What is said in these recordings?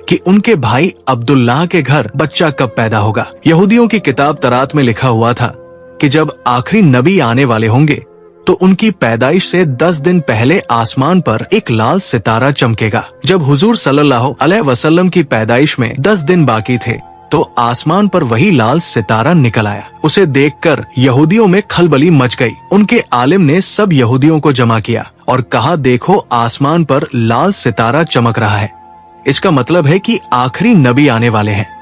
कि उनके भाई अब्दुल्लाह के घर बच्चा कब पैदा होगा। यहूदियों की किताब तरात में लिखा हुआ था कि जब आखिरी नबी आने वाले होंगे तो उनकी पैदाइश से 10 दिन पहले आसमान पर एक लाल सितारा चमकेगा। जब हुजूर सल्लल्लाहु अलैहि वसल्लम की पैदाइश में 10 दिन बाकी थे तो आसमान पर वही लाल सितारा निकल आया। उसे देखकर यहूदियों में खलबली मच गई। उनके आलिम ने सब यहूदियों को जमा किया और कहा, देखो आसमान पर लाल सितारा चमक रहा है, इसका मतलब है कि आखिरी नबी आने वाले हैं।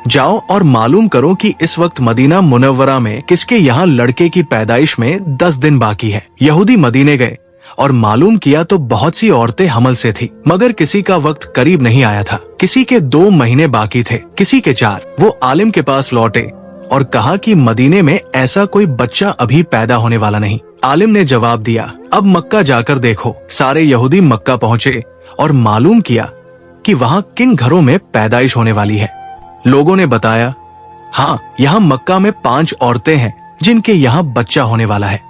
जाओ और मालूम करो कि इस वक्त मदीना मुनव्वरा में किसके यहाँ लड़के की पैदाइश में 10 दिन बाकी है। यहूदी मदीने गए और मालूम किया तो बहुत सी औरतें हमल से थी, मगर किसी का वक्त करीब नहीं आया था। किसी के 2 महीने बाकी थे, किसी के 4। वो आलिम के पास लौटे और कहा कि मदीने में ऐसा कोई बच्चा अभी पैदा होने वाला नहीं। आलिम ने जवाब दिया, अब मक्का जाकर देखो। सारे यहूदी मक्का पहुँचे और मालूम किया कि वहाँ किन घरों में पैदाइश होने वाली है। लोगों ने बताया, हाँ, यहाँ मक्का में 5 औरतें हैं जिनके यहाँ बच्चा होने वाला है।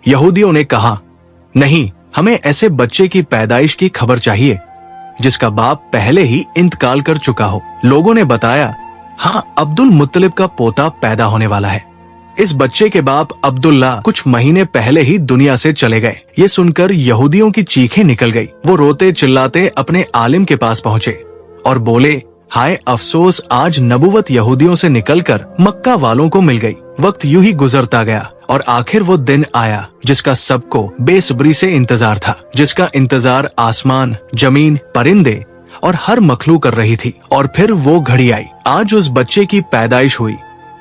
यहूदियों ने कहा, नहीं, हमें ऐसे बच्चे की पैदाइश की खबर चाहिए जिसका बाप पहले ही इंतकाल कर चुका हो। लोगों ने बताया, हाँ, अब्दुल मुत्तलिब का पोता पैदा होने वाला है। इस बच्चे के बाप अब्दुल्ला कुछ महीने पहले ही दुनिया से चले गए। ये सुनकर यहूदियों की चीखें निकल गई। वो रोते चिल्लाते अपने आलिम के पास पहुँचे और बोले, हाय अफसोस, आज नबुवत यहूदियों से निकलकर मक्का वालों को मिल गई। वक्त यूं ही गुजरता गया और आखिर वो दिन आया जिसका सबको बेसब्री से इंतजार था, जिसका इंतजार आसमान, जमीन, परिंदे और हर मखलूक कर रही थी। और फिर वो घड़ी आई। आज उस बच्चे की पैदाइश हुई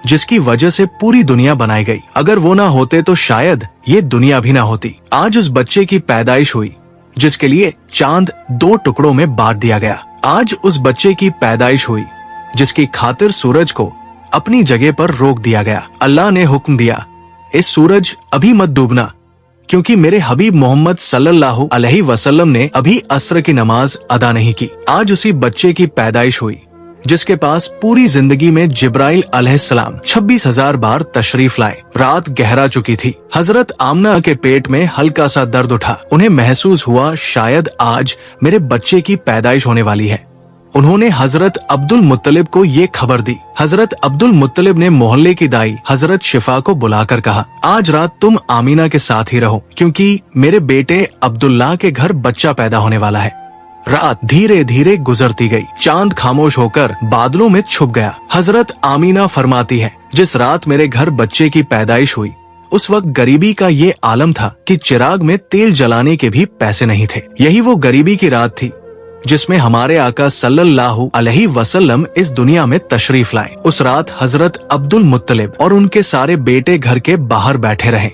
जिसकी वजह से पूरी दुनिया बनाई गई। अगर वो ना होते तो शायद ये दुनिया भी ना होती। आज उस बच्चे की पैदाइश हुई जिसके लिए चांद 2 टुकड़ों में बांट दिया गया। आज उस बच्चे की पैदाइश हुई जिसकी खातिर सूरज को अपनी जगह पर रोक दिया गया। अल्लाह ने हुक्म दिया, इस सूरज अभी मत डूबना, क्योंकि मेरे हबीब मोहम्मद सल्लल्लाहु अलैहि वसल्लम ने अभी असर की नमाज अदा नहीं की। आज उसी बच्चे की पैदाइश हुई जिसके पास पूरी जिंदगी में जिब्राइल अलैहिस्सलाम 26,000 बार तशरीफ लाए। रात गहरा चुकी थी। हजरत आमना के पेट में हल्का सा दर्द उठा। उन्हें महसूस हुआ शायद आज मेरे बच्चे की पैदाइश होने वाली है। उन्होंने हजरत अब्दुल मुत्तलिब को ये खबर दी। हजरत अब्दुल मुत्तलिब ने मोहल्ले की दाई हजरत शिफा को बुलाकर कहा, आज रात तुम आमीना के साथ ही रहो, क्योंकि मेरे बेटे अब्दुल्लाह के घर बच्चा पैदा होने वाला है। रात धीरे धीरे गुजरती गई। चांद खामोश होकर बादलों में छुप गया। हजरत आमीना फरमाती है, जिस रात मेरे घर बच्चे की पैदाइश हुई उस वक्त गरीबी का ये आलम था कि चिराग में तेल जलाने के भी पैसे नहीं थे। यही वो गरीबी की रात थी जिसमें हमारे आका सल्लल्लाहु अलैहि वसल्लम इस दुनिया में तशरीफ लाए। उस रात हजरत अब्दुल मुत्तलिब और उनके सारे बेटे घर के बाहर बैठे रहे।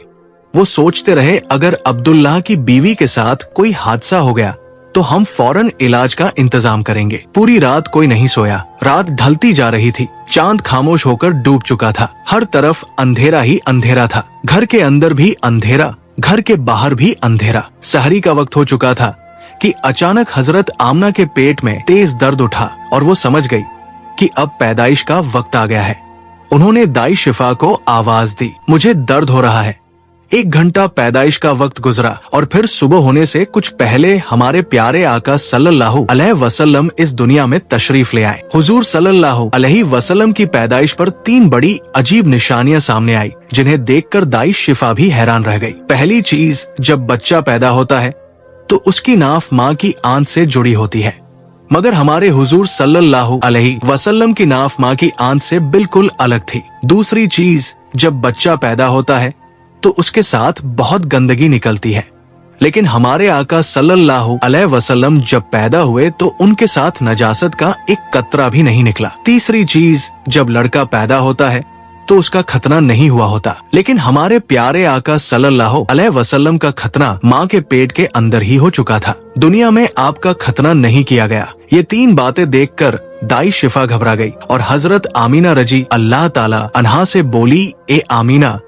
वो सोचते रहे, अगर अब्दुल्लाह की बीवी के साथ कोई हादसा हो गया तो हम फौरन इलाज का इंतजाम करेंगे। पूरी रात कोई नहीं सोया। रात ढलती जा रही थी। चांद खामोश होकर डूब चुका था। हर तरफ अंधेरा ही अंधेरा था। घर के अंदर भी अंधेरा, घर के बाहर भी अंधेरा। सहरी का वक्त हो चुका था कि अचानक हजरत आमना के पेट में तेज दर्द उठा और वो समझ गई कि अब पैदाइश का वक्त आ गया है। उन्होंने दाई शिफा को आवाज दी, मुझे दर्द हो रहा है। 1 घंटा पैदाइश का वक्त गुजरा और फिर सुबह होने से कुछ पहले हमारे प्यारे आका सल्लल्लाहु अलैहि वसल्लम इस दुनिया में तशरीफ ले आए। हुजूर सल्लल्लाहु अलैहि वसल्लम की पैदाइश पर 3 बड़ी अजीब निशानियां सामने आई, जिन्हें देखकर दाई शिफा भी हैरान रह गई। पहली चीज, जब बच्चा पैदा होता है तो उसकी नाफ माँ की आंत से जुड़ी होती है, मगर हमारे हुजूर सल्लल्लाहु अलैहि वसल्लम की नाफ माँ की आंत से बिल्कुल अलग थी। दूसरी चीज, जब बच्चा पैदा होता है तो उसके साथ बहुत गंदगी निकलती है, लेकिन हमारे आका सल्लल्लाहु अलैहि वसल्लम जब पैदा हुए तो उनके साथ नजासत का एक कतरा भी नहीं निकला। तीसरी चीज, जब लड़का पैदा होता है तो उसका खतना नहीं हुआ होता, लेकिन हमारे प्यारे आका सल्लल्लाहु अलैहि वसल्लम का खतना माँ के पेट के अंदर ही हो चुका था। दुनिया में आपका खतना नहीं किया गया। ये 3 बातें देखकर दाई शिफा घबरा गई और हजरत आमीना रजी अल्लाह ताला अन्हा से बोली, ए आमीना,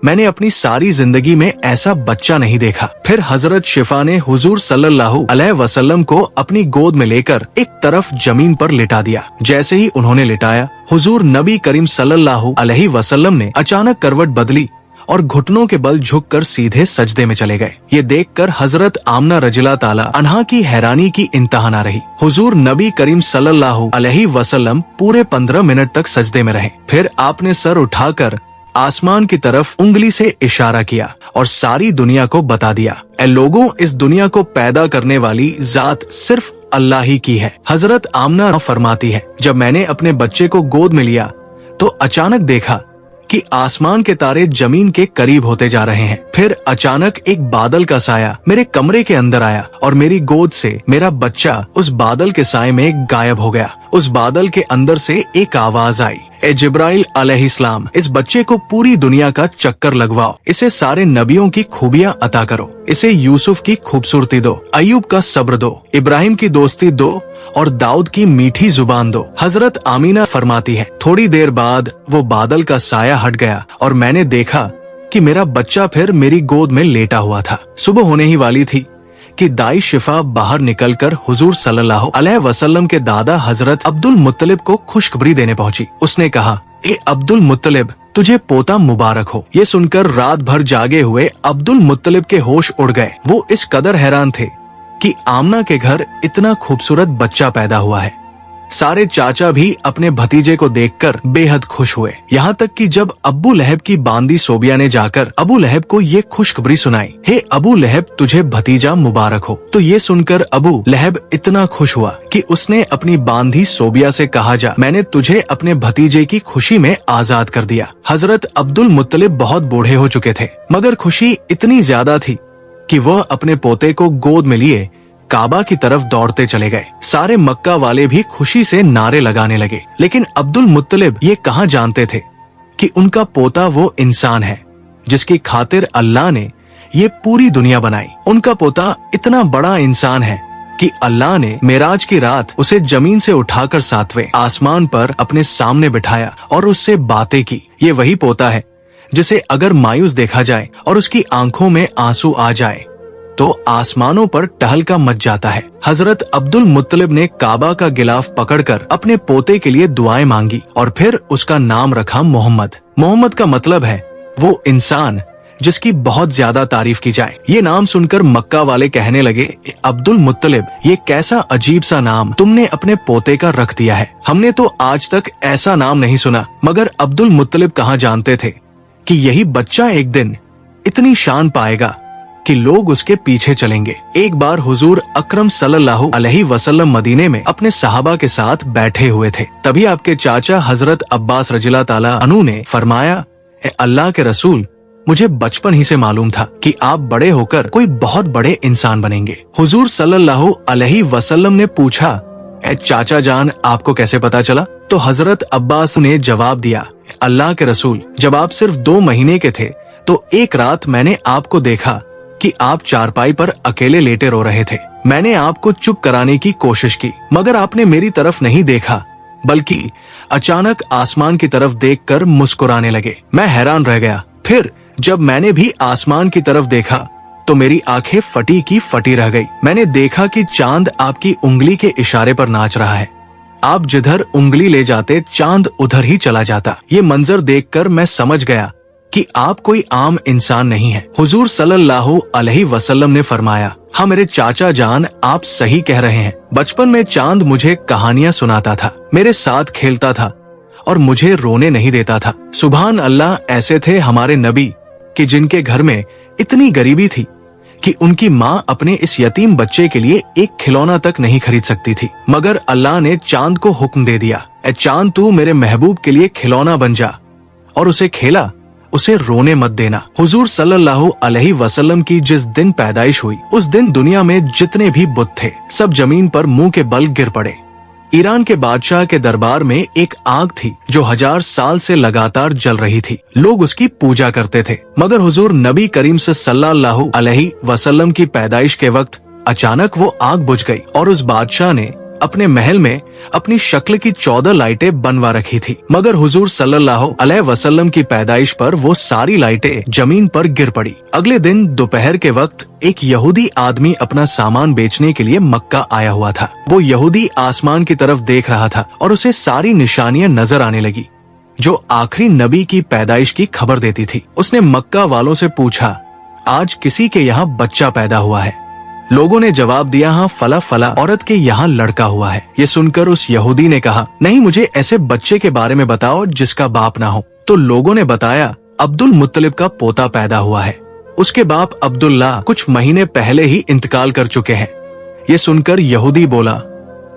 मैंने अपनी सारी जिंदगी में ऐसा बच्चा नहीं देखा। फिर हजरत शिफा ने हुजूर सल्लल्लाहु अलैहि वसल्लम को अपनी गोद में लेकर एक तरफ जमीन पर लिटा दिया। जैसे ही उन्होंने लिटाया, हुजूर नबी करीम सल्लल्लाहु अलैहि वसल्लम ने अचानक करवट बदली और घुटनों के बल झुककर सीधे सजदे में चले गए। ये देखकर हजरत आमना रज़ियल्लाहु ताला अन्हा की हैरानी की इंतहा ना रही। हुजूर नबी करीम सल्लल्लाहु अलैहि वसल्लम पूरे 15 मिनट तक सजदे में रहे। फिर आपने सर उठाकर आसमान की तरफ उंगली से इशारा किया और सारी दुनिया को बता दिया, ऐ लोगों, इस दुनिया को पैदा करने वाली जात सिर्फ अल्लाह ही की है। हजरत आमना फरमाती है, जब मैंने अपने बच्चे को गोद में लिया तो अचानक देखा कि आसमान के तारे जमीन के करीब होते जा रहे हैं। फिर अचानक एक बादल का साया मेरे कमरे के अंदर आया और मेरी गोद से मेरा बच्चा उस बादल के साए में गायब हो गया। उस बादल के अंदर से एक आवाज आई, ए जिब्राइल अलैहिस्सलाम, इस बच्चे को पूरी दुनिया का चक्कर लगवाओ, इसे सारे नबियों की खूबियां अता करो, इसे यूसुफ की खूबसूरती दो, अय्यूब का सब्र दो, इब्राहिम की दोस्ती दो और दाऊद की मीठी जुबान दो। हजरत आमीना फरमाती है, थोड़ी देर बाद वो बादल का साया हट गया और मैंने देखा कि मेरा बच्चा फिर मेरी गोद में लेटा हुआ था। सुबह होने ही वाली थी कि दाई शिफा बाहर निकलकर हुजूर सल्लल्लाहु अलैहि वसल्लम के दादा हजरत अब्दुल मुत्तलिब को खुशखबरी देने पहुंची। उसने कहा, ए अब्दुल मुत्तलिब, तुझे पोता मुबारक हो। ये सुनकर रात भर जागे हुए अब्दुल मुत्तलिब के होश उड़ गए। वो इस कदर हैरान थे कि आमना के घर इतना खूबसूरत बच्चा पैदा हुआ है। सारे चाचा भी अपने भतीजे को देखकर बेहद खुश हुए। यहाँ तक कि जब अबू लहब की बांदी सोबिया ने जाकर अबू लहब को ये खुशखबरी सुनाई, हे अबू लहब, तुझे भतीजा मुबारक हो, तो ये सुनकर अबू लहब इतना खुश हुआ कि उसने अपनी बांदी सोबिया से कहा, जा, मैंने तुझे अपने भतीजे की खुशी में आजाद कर दिया। हजरत अब्दुल मुत्तलिब बहुत बूढ़े हो चुके थे, मगर खुशी इतनी ज्यादा थी कि वह अपने पोते को गोद में लिए काबा की तरफ दौड़ते चले गए। सारे मक्का वाले भी खुशी से नारे लगाने लगे, लेकिन अब्दुल मुत्तलिब ये कहाँ जानते थे कि उनका पोता वो इंसान है जिसकी खातिर अल्लाह ने ये पूरी दुनिया बनाई। उनका पोता इतना बड़ा इंसान है कि अल्लाह ने मेराज की रात उसे जमीन से उठाकर 7वें आसमान पर अपने सामने बिठाया और उससे बातें की। ये वही पोता है जिसे अगर मायूस देखा जाए और उसकी आंखों में आंसू आ जाए तो आसमानों पर टहलका मच जाता है। हजरत अब्दुल मुत्तलिब ने काबा का गिलाफ पकड़कर अपने पोते के लिए दुआएं मांगी और फिर उसका नाम रखा मोहम्मद। मोहम्मद का मतलब है वो इंसान जिसकी बहुत ज्यादा तारीफ की जाए। ये नाम सुनकर मक्का वाले कहने लगे, अब्दुल मुत्तलिब, ये कैसा अजीब सा नाम तुमने अपने पोते का रख दिया है। हमने तो आज तक ऐसा नाम नहीं सुना। मगर अब्दुल मुत्तलिब कहाँ जानते थे कि यही बच्चा एक दिन इतनी शान पाएगा कि लोग उसके पीछे चलेंगे। एक बार हुजूर अकरम सल्लल्लाहु अलैहि वसल्लम मदीने में अपने सहाबा के साथ बैठे हुए थे। तभी आपके चाचा हजरत अब्बास रज़ियल्लाहु ताला अन्हु ने फरमाया, ए अल्लाह के रसूल, मुझे बचपन ही से मालूम था कि आप बड़े होकर कोई बहुत बड़े इंसान बनेंगे। हुजूर सल्लल्लाहु अलैहि वसल्लम ने पूछा, ए चाचा जान, आपको कैसे पता चला? तो हजरत अब्बास ने जवाब दिया, अल्लाह के रसूल, जब आप सिर्फ 2 महीने के थे तो एक रात मैंने आपको देखा कि आप चारपाई पर अकेले लेटे रो रहे थे। मैंने आपको चुप कराने की कोशिश की, मगर आपने मेरी तरफ नहीं देखा, बल्कि अचानक आसमान की तरफ देखकर मुस्कुराने लगे। मैं हैरान रह गया। फिर जब मैंने भी आसमान की तरफ देखा तो मेरी आंखें फटी की फटी रह गई। मैंने देखा कि चांद आपकी उंगली के इशारे पर नाच रहा है। आप जिधर उंगली ले जाते चांद उधर ही चला जाता। ये मंजर देखकर मैं समझ गया कि आप कोई आम इंसान नहीं है। हुजूर सल्लल्लाहु अलैहि वसल्लम ने फरमाया, हाँ मेरे चाचा जान, आप सही कह रहे हैं। बचपन में चांद मुझे कहानियां सुनाता था, मेरे साथ खेलता था और मुझे रोने नहीं देता था। सुभान अल्लाह, ऐसे थे हमारे नबी कि जिनके घर में इतनी गरीबी थी कि उनकी माँ अपने इस यतीम बच्चे के लिए एक खिलौना तक नहीं खरीद सकती थी, मगर अल्लाह ने चांद को हुक्म दे दिया, ए चांद, तू मेरे महबूब के लिए खिलौना बन जा और उसे खेला, उसे रोने मत देना। हुजूर सल्लल्लाहु अलैहि वसल्लम की जिस दिन पैदाइश हुई, उस दिन दुनिया में जितने भी बुत थे सब जमीन पर मुंह के बल गिर पड़े। ईरान के बादशाह के दरबार में एक आग थी जो 1000 साल से लगातार जल रही थी। लोग उसकी पूजा करते थे, मगर हुजूर नबी करीम सल्लल्लाहु अलैहि वसल्लम की पैदाइश के वक्त अचानक वो आग बुझ गई और उस बादशाह ने अपने महल में अपनी शक्ल की 14 लाइटें बनवा रखी थी, मगर हुजूर सल्लल्लाहु अलैहि वसल्लम की पैदाइश पर वो सारी लाइटें जमीन पर गिर पड़ी। अगले दिन दोपहर के वक्त एक यहूदी आदमी अपना सामान बेचने के लिए मक्का आया हुआ था। वो यहूदी आसमान की तरफ देख रहा था और उसे सारी निशानियां नजर आने लगी। जो आखिरी नबी की पैदाइश की खबर देती थी। उसने मक्का वालों से पूछा, आज किसी के यहाँ बच्चा पैदा हुआ है? लोगों ने जवाब दिया, हाँ फला फला औरत के यहाँ लड़का हुआ है। ये सुनकर उस यहूदी ने कहा, नहीं, मुझे ऐसे बच्चे के बारे में बताओ जिसका बाप ना हो। तो लोगों ने बताया, अब्दुल मुत्तलिब का पोता पैदा हुआ है। उसके बाप अब्दुल्ला कुछ महीने पहले ही इंतकाल कर चुके हैं। ये सुनकर यहूदी बोला,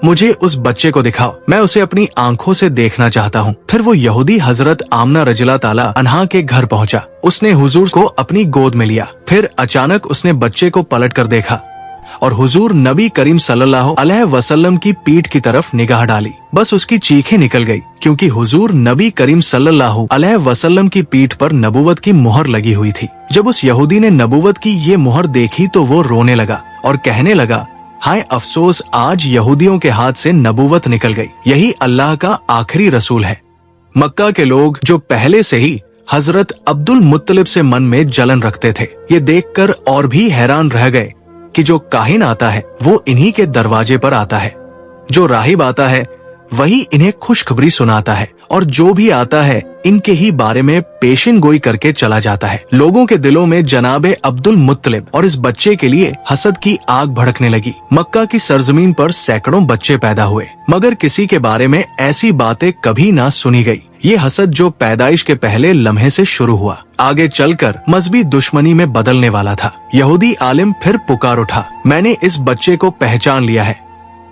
मुझे उस बच्चे को दिखाओ, मैं उसे अपनी आंखों से देखना चाहता हूँ। फिर वो यहूदी हजरत आमना रज़ियल्लाहु ताला अन्हा के घर पहुँचा। उसने हुजूर को अपनी गोद में लिया। फिर अचानक उसने बच्चे को पलट कर देखा और हुजूर नबी करीम सल्लल्लाहु अलैहि वसल्लम की पीठ की तरफ निगाह डाली। बस उसकी चीखें निकल गई, क्योंकि हुजूर नबी करीम सल्लल्लाहु अलैहि वसल्लम की पीठ पर नबुवत की मुहर लगी हुई थी। जब उस यहूदी ने नबुवत की ये मुहर देखी तो वो रोने लगा और कहने लगा, हाय अफसोस, आज यहूदियों के हाथ से नबुवत निकल गई। यही अल्लाह का आखिरी रसूल है। मक्का के लोग जो पहले से ही हजरत अब्दुल मुत्तलिब से मन में जलन रखते थे, ये देखकर और भी हैरान रह गए कि जो काहिन आता है वो इन्हीं के दरवाजे पर आता है, जो राहिब आता है वही इन्हें खुशखबरी सुनाता है, और जो भी आता है इनके ही बारे में पेशिन गोई करके चला जाता है। लोगों के दिलों में जनाबे अब्दुल मुत्तलिब और इस बच्चे के लिए हसद की आग भड़कने लगी। मक्का की सरजमीन पर सैकड़ों बच्चे पैदा हुए, मगर किसी के बारे में ऐसी बातें कभी ना सुनी गई। ये हसद जो पैदाइश के पहले लम्हे से शुरू हुआ, आगे चलकर मजहबी दुश्मनी में बदलने वाला था। यहूदी आलिम फिर पुकार उठा, मैंने इस बच्चे को पहचान लिया है,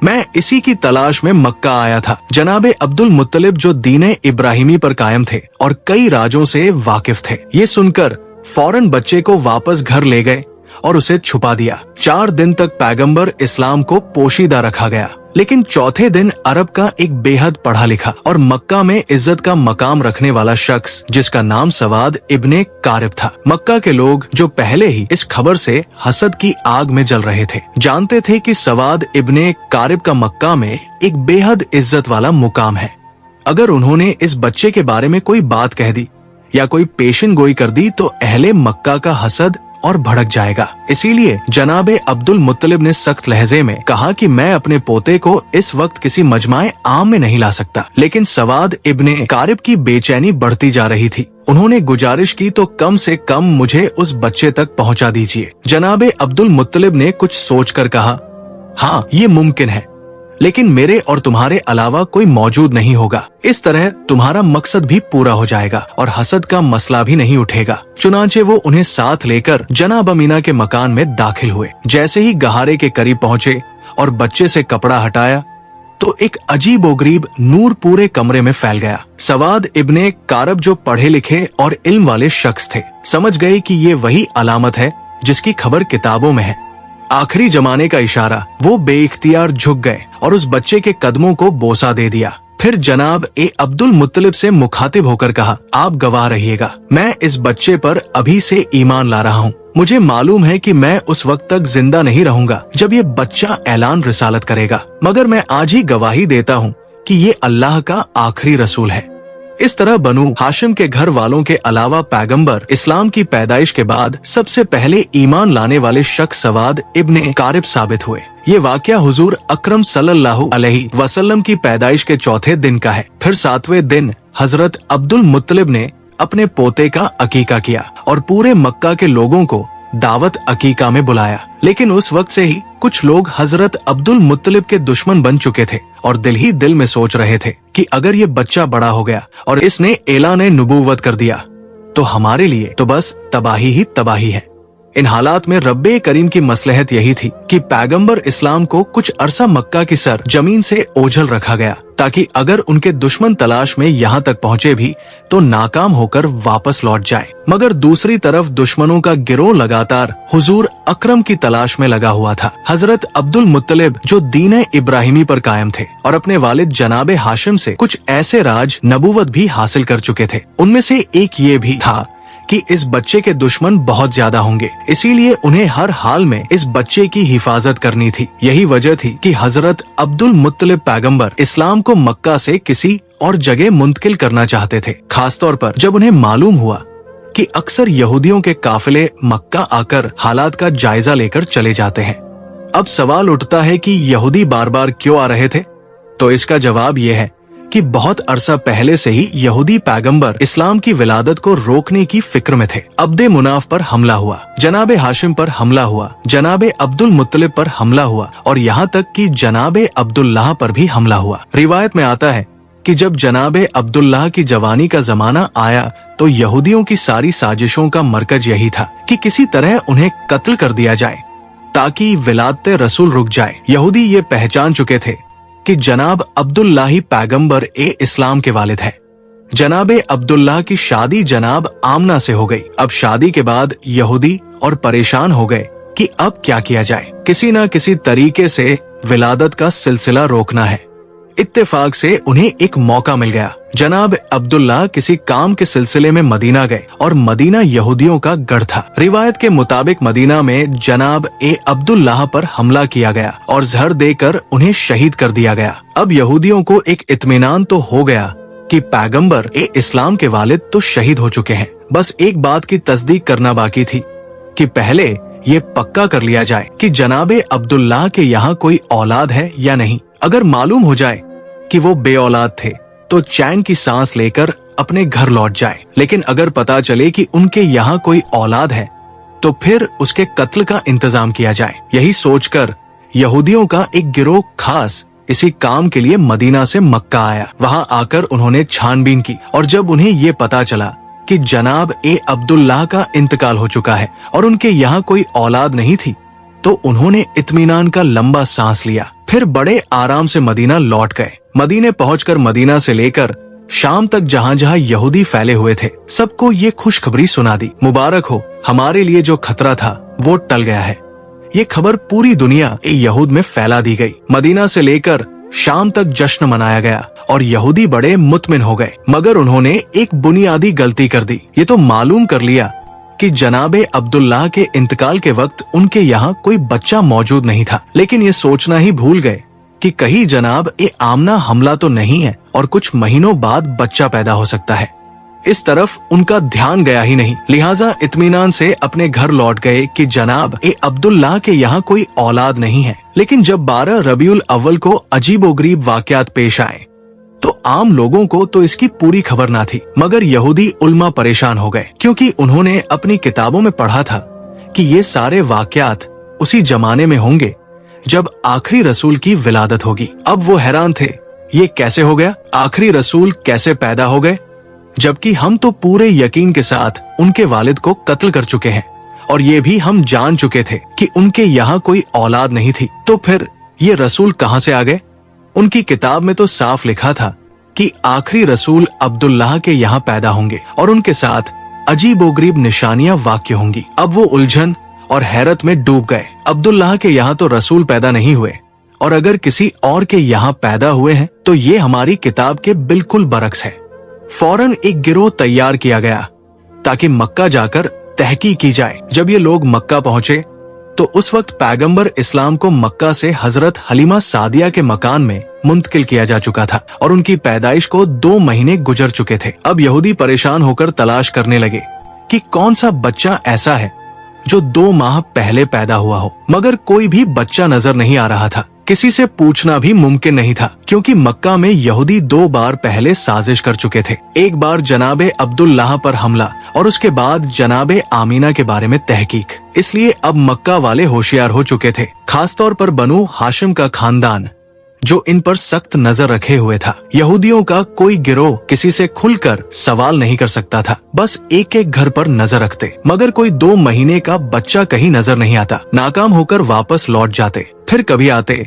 मैं इसी की तलाश में मक्का आया था। जनाबे अब्दुल मुत्तलिब जो दीने इब्राहिमी पर कायम थे और कई राजों से वाकिफ थे। ये सुनकर फौरन बच्चे को वापस घर ले गए और उसे छुपा दिया। 4 दिन तक पैगंबर इस्लाम को पोशीदा रखा गया, लेकिन चौथे दिन अरब का एक बेहद पढ़ा लिखा और मक्का में इज्जत का मकाम रखने वाला शख्स, जिसका नाम सवाद इब्ने कारिब था। मक्का के लोग जो पहले ही इस खबर से हसद की आग में जल रहे थे, जानते थे कि सवाद इब्ने कारिब का मक्का में एक बेहद इज्जत वाला मुकाम है। अगर उन्होंने इस बच्चे के बारे में कोई बात कह दी या कोई पेशिन गोई कर दी तो अहले मक्का का हसद और भड़क जाएगा। इसीलिए जनाबे अब्दुल मुत्तलिब ने सख्त लहजे में कहा कि मैं अपने पोते को इस वक्त किसी मजमाए आम में नहीं ला सकता। लेकिन सवाद इब्ने कारिब की बेचैनी बढ़ती जा रही थी। उन्होंने गुजारिश की तो कम से कम मुझे उस बच्चे तक पहुंचा दीजिए। जनाबे अब्दुल मुत्तलिब ने कुछ सोचकर कहा, हाँ ये मुमकिन है, लेकिन मेरे और तुम्हारे अलावा कोई मौजूद नहीं होगा। इस तरह तुम्हारा मकसद भी पूरा हो जाएगा और हसद का मसला भी नहीं उठेगा। चुनांचे वो उन्हें साथ लेकर जनाब अमीना के मकान में दाखिल हुए। जैसे ही गहारे के करीब पहुँचे और बच्चे से कपड़ा हटाया तो एक अजीबोगरीब नूर पूरे कमरे में फैल गया। सवाद इब्ने कारिब जो पढ़े लिखे और इल्म वाले शख्स थे, समझ गए कि ये वही अलामत है जिसकी खबर किताबों में है। आखिरी जमाने का इशारा। वो बेइख्तियार झुक गए और उस बच्चे के कदमों को बोसा दे दिया। फिर जनाब अब्दुल मुत्तलिब से मुखातिब होकर कहा, आप गवाह रहिएगा, मैं इस बच्चे पर अभी से ईमान ला रहा हूँ। मुझे मालूम है कि मैं उस वक्त तक जिंदा नहीं रहूंगा जब ये बच्चा ऐलान रिसालत करेगा, मगर मैं आज ही गवाही देता हूँ कि ये अल्लाह का आखिरी रसूल है। इस तरह बनु हाशिम के घर वालों के अलावा पैगंबर इस्लाम की पैदाइश के बाद सबसे पहले ईमान लाने वाले शख्स सवाद इब्ने कारिब साबित हुए। ये वाकया हुजूर अकरम सल्लल्लाहु अलैहि वसल्लम की पैदाइश के चौथे दिन का है। फिर 7वें दिन हजरत अब्दुल मुत्तलिब ने अपने पोते का अकीका किया और पूरे मक्का के लोगों को दावत अकीका में बुलाया। लेकिन उस वक्त से ही कुछ लोग हजरत अब्दुल मुत्तलिब के दुश्मन बन चुके थे और दिल ही दिल में सोच रहे थे कि अगर ये बच्चा बड़ा हो गया और इसने ऐलान नबूवत कर दिया तो हमारे लिए तो बस तबाही ही तबाही है। इन हालात में रब्बे करीम की मसलहत यही थी कि पैगंबर इस्लाम को कुछ अरसा मक्का की सर जमीन से ओझल रखा गया, ताकि अगर उनके दुश्मन तलाश में यहाँ तक पहुँचे भी तो नाकाम होकर वापस लौट जाए। मगर दूसरी तरफ दुश्मनों का गिरोह लगातार हुजूर अकरम की तलाश में लगा हुआ था। हजरत अब्दुल मुत्तलिब जो दीन इब्राहिमी पर कायम थे और अपने वालिद जनाबे हाशिम से कुछ ऐसे राज नबूवत भी हासिल कर चुके थे, उनमें से एक ये भी था कि इस बच्चे के दुश्मन बहुत ज्यादा होंगे, इसीलिए उन्हें हर हाल में इस बच्चे की हिफाजत करनी थी। यही वजह थी कि हजरत अब्दुल मुत्तलिब पैगंबर इस्लाम को मक्का से किसी और जगह मुंतकिल करना चाहते थे, खासतौर पर जब उन्हें मालूम हुआ कि अक्सर यहूदियों के काफिले मक्का आकर हालात का जायजा लेकर चले जाते हैं। अब सवाल उठता है कि यहूदी बार बार क्यों आ रहे थे? तो इसका जवाब ये है कि बहुत अरसा पहले से ही यहूदी पैगंबर इस्लाम की विलादत को रोकने की फिक्र में थे। अब्दे मुनाफ पर हमला हुआ, जनाबे हाशिम पर हमला हुआ, जनाबे अब्दुल मुत्तलिब पर हमला हुआ और यहाँ तक कि जनाबे अब्दुल्लाह पर भी हमला हुआ। रिवायत में आता है कि जब जनाबे अब्दुल्लाह की जवानी का जमाना आया तो यहूदियों की सारी साजिशों का मरकज यही था कि किसी तरह उन्हें कत्ल कर दिया जाए ताकि विलादत रसूल रुक जाए। यहूदी ये पहचान चुके थे कि जनाब अब्दुल्लाह ही पैगंबर इस्लाम के वालिद है। जनाबे अब्दुल्लाह की शादी जनाब आमना से हो गई। अब शादी के बाद यहूदी और परेशान हो गए कि अब क्या किया जाए, किसी न किसी तरीके से विलादत का सिलसिला रोकना है। इत्तेफाक से उन्हें एक मौका मिल गया। जनाब अब्दुल्लाह किसी काम के सिलसिले में मदीना गए और मदीना यहूदियों का गढ़ था। रिवायत के मुताबिक मदीना में जनाब अब्दुल्लाह पर हमला किया गया और जहर देकर उन्हें शहीद कर दिया गया। अब यहूदियों को एक इत्मीनान तो हो गया कि पैगंबर इस्लाम के वालिद तो शहीद हो चुके हैं। बस एक बात की तस्दीक करना बाकी थी कि पहले ये पक्का कर लिया जाए कि जनाबे अब्दुल्लाह के यहाँ कोई औलाद है या नहीं। अगर मालूम हो जाए कि वो बे औलाद थे तो चैन की सांस लेकर अपने घर लौट जाए, लेकिन अगर पता चले कि उनके यहाँ कोई औलाद है तो फिर उसके कत्ल का इंतजाम किया जाए। यही सोचकर यहूदियों का एक गिरोह खास इसी काम के लिए मदीना से मक्का आया। वहाँ आकर उन्होंने छानबीन की और जब उन्हें ये पता चला कि जनाब अब्दुल्लाह का इंतकाल हो चुका है और उनके यहाँ कोई औलाद नहीं थी तो उन्होंने इत्मीनान का लंबा सांस लिया। फिर बड़े आराम से मदीना लौट गए। मदीने पहुंचकर मदीना से लेकर शाम तक जहाँ जहाँ यहूदी फैले हुए थे सबको ये खुशखबरी सुना दी। मुबारक हो, हमारे लिए जो खतरा था वो टल गया है। ये खबर पूरी दुनिया यहूद में फैला दी गई। मदीना से लेकर शाम तक जश्न मनाया गया और यहूदी बड़े मुतमिन हो गए, मगर उन्होंने एक बुनियादी गलती कर दी। ये तो मालूम कर लिया कि जनाबे अब्दुल्लाह के इंतकाल के वक्त उनके यहाँ कोई बच्चा मौजूद नहीं था, लेकिन ये सोचना ही भूल गए कि कहीं जनाब आमना हमला तो नहीं है और कुछ महीनों बाद बच्चा पैदा हो सकता है। इस तरफ उनका ध्यान गया ही नहीं, लिहाजा इत्मीनान से अपने घर लौट गए कि जनाब अब्दुल्लाह के यहाँ कोई औलाद नहीं है। लेकिन जब 12 रबीउल अव्वल को अजीबोगरीब वाकयात पेश आए तो आम लोगों को तो इसकी पूरी खबर ना थी, मगर यहूदी उल्मा परेशान हो गए क्योंकि उन्होंने अपनी किताबों में पढ़ा था कि ये सारे वाकयात उसी जमाने में होंगे जब आखिरी रसूल की विलादत होगी। अब वो हैरान थे, ये कैसे हो गया, आखिरी रसूल कैसे पैदा हो गए, जबकि हम तो पूरे यकीन के साथ उनके वालिद को कत्ल कर चुके हैं और ये भी हम जान चुके थे कि उनके यहाँ कोई औलाद नहीं थी। तो फिर ये रसूल कहाँ से आ गए? उनकी किताब में तो साफ लिखा था कि आखिरी रसूल अब्दुल्लाह के यहाँ पैदा होंगे और उनके साथ अजीबोगरीब निशानियां वाक़ होंगी। अब वो उलझन और हैरत में डूब गए। अब्दुल्लाह के यहाँ तो रसूल पैदा नहीं हुए और अगर किसी और के यहाँ पैदा हुए हैं तो ये हमारी किताब के बिल्कुल बरक्स है। फौरन एक गिरोह तैयार किया गया ताकि मक्का जाकर तहकीक की जाए। जब ये लोग मक्का पहुँचे तो उस वक्त पैगंबर इस्लाम को मक्का से हजरत हलीमा सादिया के मकान में मुंतकिल किया जा चुका था और उनकी पैदाइश को 2 महीने गुजर चुके थे। अब यहूदी परेशान होकर तलाश करने लगे कि कौन सा बच्चा ऐसा है जो 2 माह पहले पैदा हुआ हो, मगर कोई भी बच्चा नजर नहीं आ रहा था। किसी से पूछना भी मुमकिन नहीं था क्योंकि मक्का में यहूदी 2 बार पहले साजिश कर चुके थे। एक बार जनाबे अब्दुल्लाह पर हमला और उसके बाद जनाबे आमीना के बारे में तहकीक। इसलिए अब मक्का वाले होशियार हो चुके थे, खासतौर पर बनु हाशिम का खानदान जो इन पर सख्त नजर रखे हुए था। यहूदियों का कोई गिरोह किसी से खुलकर सवाल नहीं कर सकता था, बस एक एक घर पर नजर रखते, मगर कोई 2 महीने का बच्चा कहीं नजर नहीं आता। नाकाम होकर वापस लौट जाते, फिर कभी आते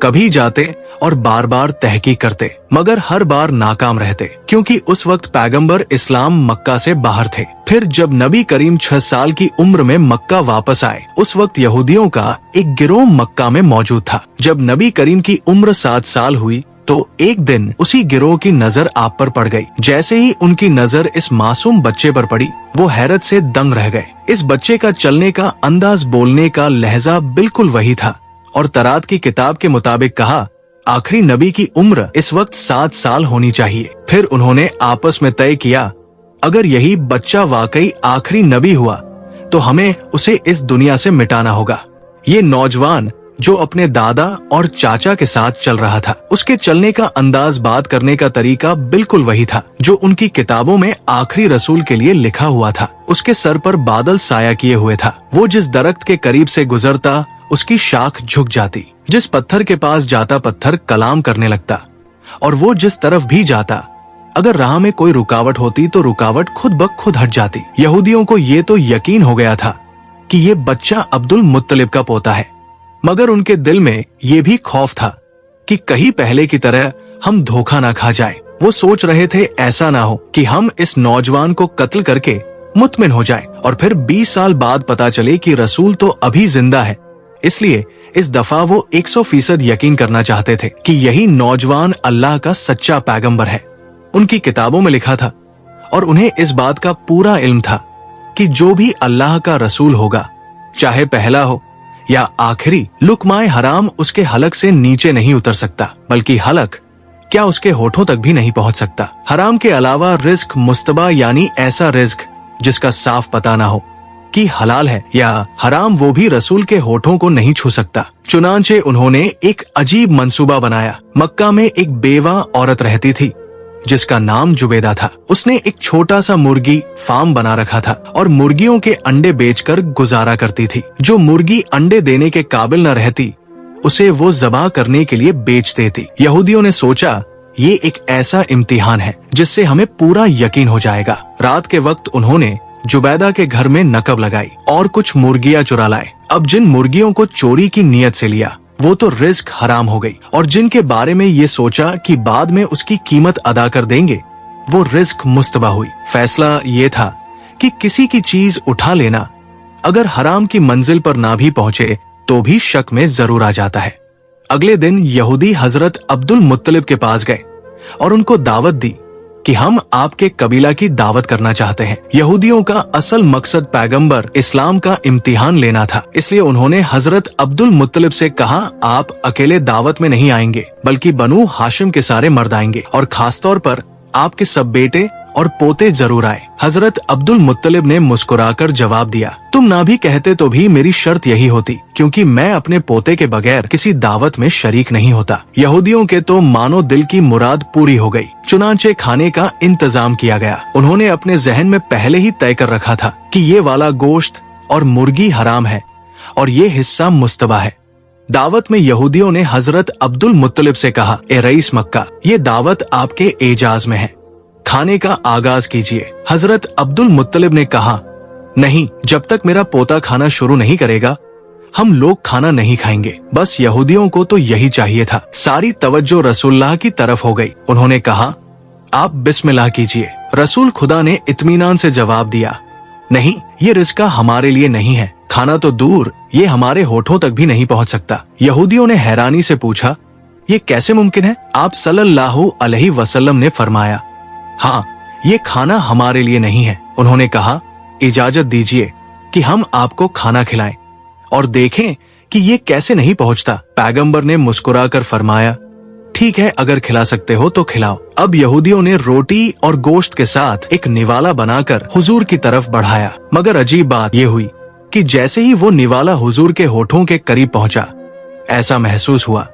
कभी जाते और बार बार तहकीक करते, मगर हर बार नाकाम रहते क्योंकि उस वक्त पैगंबर इस्लाम मक्का से बाहर थे। फिर जब नबी करीम 6 साल की उम्र में मक्का वापस आए उस वक्त यहूदियों का एक गिरोह मक्का में मौजूद था। जब नबी करीम की उम्र 7 साल हुई तो एक दिन उसी गिरोह की नजर आप पर पड़ गई। जैसे ही उनकी नजर इस मासूम बच्चे पर पड़ी वो हैरत से दंग रह गए। इस बच्चे का चलने का अंदाज, बोलने का लहजा बिल्कुल वही था और तरात की किताब के मुताबिक कहा आखिरी नबी की उम्र इस वक्त 7 साल होनी चाहिए। फिर उन्होंने आपस में तय किया अगर यही बच्चा वाकई आखिरी नबी हुआ तो हमें उसे इस दुनिया से मिटाना होगा। ये नौजवान जो अपने दादा और चाचा के साथ चल रहा था। उसके चलने का अंदाज, बात करने का तरीका बिल्कुल वही था जो उनकी किताबों में आखिरी रसूल के लिए लिखा हुआ था। उसके सर पर बादल साया किए हुए था। वो जिस दरख्त के करीब से गुजरता उसकी शाख झुक जाती, जिस पत्थर के पास जाता पत्थर कलाम करने लगता, और वो जिस तरफ भी जाता अगर राह में कोई रुकावट होती तो रुकावट खुद ब खुद हट जाती। यहूदियों को ये तो यकीन हो गया था कि ये बच्चा अब्दुल मुत्तलिब का पोता है, मगर उनके दिल में ये भी खौफ था कि कहीं पहले की तरह हम धोखा ना खा जाए। वो सोच रहे थे ऐसा ना हो कि हम इस नौजवान को कत्ल करके मुतमिन हो जाए और फिर 20 साल बाद पता चले कि रसूल तो अभी जिंदा है। इसलिए इस दफा वो 100% यकीन करना चाहते थे कि यही नौजवान अल्लाह का सच्चा पैगंबर है। उनकी किताबों में लिखा था और उन्हें इस बात का पूरा इल्म था कि जो भी अल्लाह का रसूल होगा, चाहे पहला हो या आखिरी, लुकमाए हराम उसके हलक से नीचे नहीं उतर सकता, बल्कि हलक क्या उसके होठों तक भी नहीं पहुंच सकता। हराम के अलावा रिस्क मुस्तबा यानी ऐसा रिस्क जिसका साफ पता ना हो कि हलाल है या हराम, वो भी रसूल के होठों को नहीं छू सकता। चुनांचे उन्होंने एक अजीब मंसूबा बनाया। मक्का में एक बेवा औरत रहती थी जिसका नाम जुबेदा था। उसने एक छोटा सा मुर्गी फार्म बना रखा था और मुर्गियों के अंडे बेचकर गुजारा करती थी। जो मुर्गी अंडे देने के काबिल न रहती उसे वो ज़बाह करने के लिए बेच देती। यहूदियों ने सोचा ये एक ऐसा इम्तिहान है जिससे हमें पूरा यकीन हो जाएगा। रात के वक्त उन्होंने जुबैदा के घर में नकब लगाई और कुछ मुर्गियां चुरा लाए। अब जिन मुर्गियों को चोरी की नीयत से लिया वो तो रिस्क हराम हो गई, और जिनके बारे में ये सोचा कि बाद में उसकी कीमत अदा कर देंगे वो रिस्क मुस्तबा हुई। फैसला ये था कि किसी की चीज उठा लेना अगर हराम की मंजिल पर ना भी पहुंचे तो भी शक में जरूर आ जाता है। अगले दिन यहूदी हजरत अब्दुल मुत्तलिब के पास गए और उनको दावत दी कि हम आपके कबीला की दावत करना चाहते हैं। यहूदियों का असल मकसद पैगंबर इस्लाम का इम्तिहान लेना था, इसलिए उन्होंने हजरत अब्दुल मुत्तलिब से कहा आप अकेले दावत में नहीं आएंगे बल्कि बनु हाशिम के सारे मर्द आएंगे और खास तौर पर आपके सब बेटे और पोते जरूर आए। हजरत अब्दुल मुत्तलिब ने मुस्कुराकर जवाब दिया, तुम ना भी कहते तो भी मेरी शर्त यही होती, क्योंकि मैं अपने पोते के बगैर किसी दावत में शरीक नहीं होता। यहूदियों के तो मानो दिल की मुराद पूरी हो गई। चुनांचे खाने का इंतजाम किया गया। उन्होंने अपने जहन में पहले ही तय कर रखा था कि ये वाला गोश्त और मुर्गी हराम है और ये हिस्सा मुस्तबा है। दावत में यहूदियों ने हजरत अब्दुल मुत्तलिब से कहा, ए रईस मक्का, ये दावत आपके एजाज में है, खाने का आगाज कीजिए। हजरत अब्दुल मुत्तलिब ने कहा, नहीं, जब तक मेरा पोता खाना शुरू नहीं करेगा हम लोग खाना नहीं खाएंगे। बस यहूदियों को तो यही चाहिए था। सारी तवज्जो रसूलुल्लाह की तरफ हो गई। उन्होंने कहा, आप बिस्मिल्लाह कीजिए। रसूल खुदा ने इत्मीनान से जवाब दिया, नहीं, ये रिज़्क़ हमारे लिए नहीं है, खाना तो दूर, ये हमारे होठों तक भी नहीं पहुंच सकता। यहूदियों ने हैरानी से पूछा, ये कैसे मुमकिन है? आप सल्लल्लाहु अलैहि वसल्लम ने फरमाया, हाँ, ये खाना हमारे लिए नहीं है। उन्होंने कहा, इजाजत दीजिए कि हम आपको खाना खिलाएं और देखें कि ये कैसे नहीं पहुंचता। पैगंबर ने मुस्कुराकर फरमाया, ठीक है, अगर खिला सकते हो तो खिलाओ। अब यहूदियों ने रोटी और गोश्त के साथ एक निवाला बनाकर हुजूर की तरफ बढ़ाया, मगर अजीब बात ये हुई कि जैसे ही वो निवाला हुजूर के होठों के करीब पहुंचा, ऐसा महसूस हुआ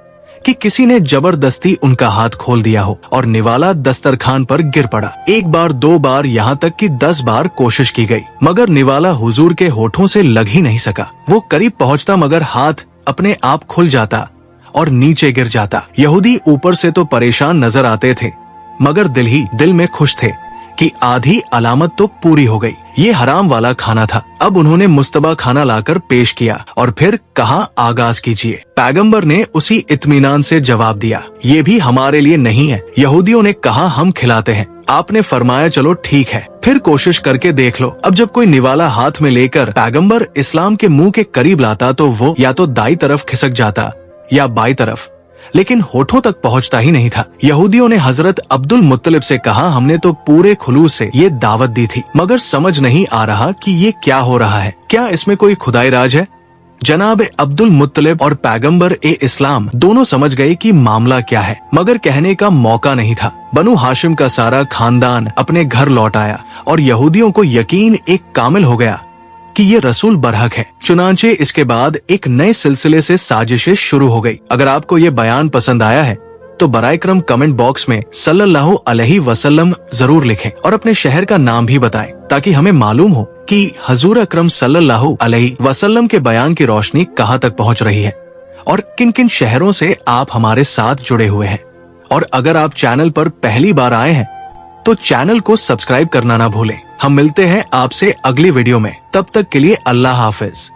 कि किसी ने जबरदस्ती उनका हाथ खोल दिया हो और निवाला दस्तरखान पर गिर पड़ा। एक बार, दो बार, यहाँ तक कि 10 बार कोशिश की गई, मगर निवाला हुजूर के होठों से लग ही नहीं सका। वो करीब पहुँचता मगर हाथ अपने आप खुल जाता और नीचे गिर जाता। यहूदी ऊपर से तो परेशान नजर आते थे मगर दिल ही दिल में खुश थे कि आधी अलामत तो पूरी हो गई। ये हराम वाला खाना था। अब उन्होंने मुस्तबा खाना लाकर पेश किया और फिर कहा, आगाज कीजिए। पैगंबर ने उसी इत्मीनान से जवाब दिया, ये भी हमारे लिए नहीं है। यहूदियों ने कहा, हम खिलाते हैं। आपने फरमाया, चलो ठीक है, फिर कोशिश करके देख लो। अब जब कोई निवाला हाथ में लेकर पैगंबर इस्लाम के मुंह के करीब लाता तो वो या तो दाई तरफ खिसक जाता या बाई तरफ, लेकिन होठों तक पहुंचता ही नहीं था। यहूदियों ने हजरत अब्दुल मुत्तलिब से कहा, हमने तो पूरे खुलूस से ये दावत दी थी, मगर समझ नहीं आ रहा कि ये क्या हो रहा है। क्या इसमें कोई खुदाई राज है? जनाब अब्दुल मुत्तलिब और पैगंबर ए इस्लाम दोनों समझ गए कि मामला क्या है, मगर कहने का मौका नहीं था। बनु हाशिम का सारा खानदान अपने घर लौट आया और यहूदियों को यकीन एक कामिल हो गया कि ये रसूल बरहक है। चुनांचे इसके बाद एक नए सिलसिले से साजिशें शुरू हो गई। अगर आपको ये बयान पसंद आया है तो बराए करम कमेंट बॉक्स में सल्लल्लाहु अलैहि वसल्लम जरूर लिखें और अपने शहर का नाम भी बताएं, ताकि हमें मालूम हो कि हजूर अकरम सल्लल्लाहु अलैहि वसल्लम के बयान की रोशनी कहाँ तक पहुँच रही है और किन किन शहरों से आप हमारे साथ जुड़े हुए हैं। और अगर आप चैनल पर पहली बार आए हैं तो चैनल को सब्सक्राइब करना ना भूलें। हम मिलते हैं आपसे अगली वीडियो में, तब तक के लिए अल्लाह हाफिज।